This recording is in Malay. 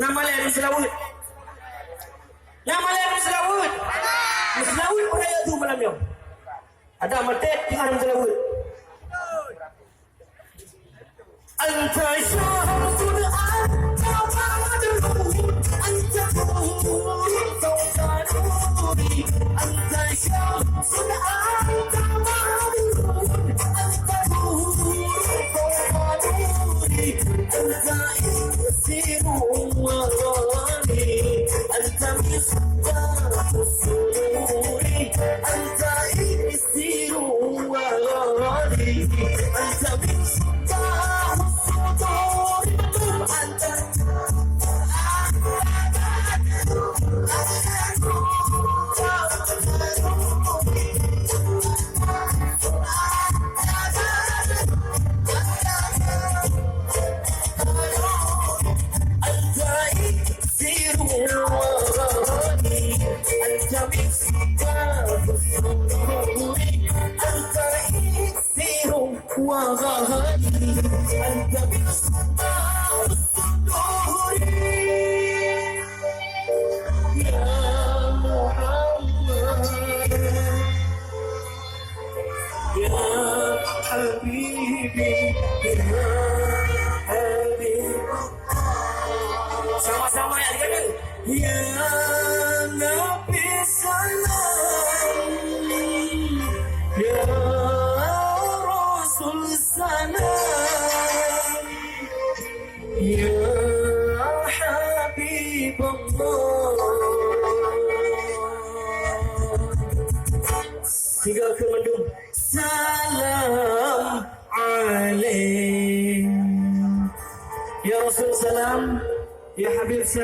Nama lain di Selawut. Nama lain di Selawut. Di Selawut orang tu malam ni. Ada matet tinggal di Selawut. Anta syahratul anta madrun anta tawtanuri anta syahratul anta madrun anta tawtanuri anta isiru warani anta misbahus sururi anta isiru warani anta sama-sama ya dia. Ya Nabi salam, ya Rasul salam, ya Habibullah. Tiga kemendung. Salam alaih. Ya Rasul salam, ya Habib salam.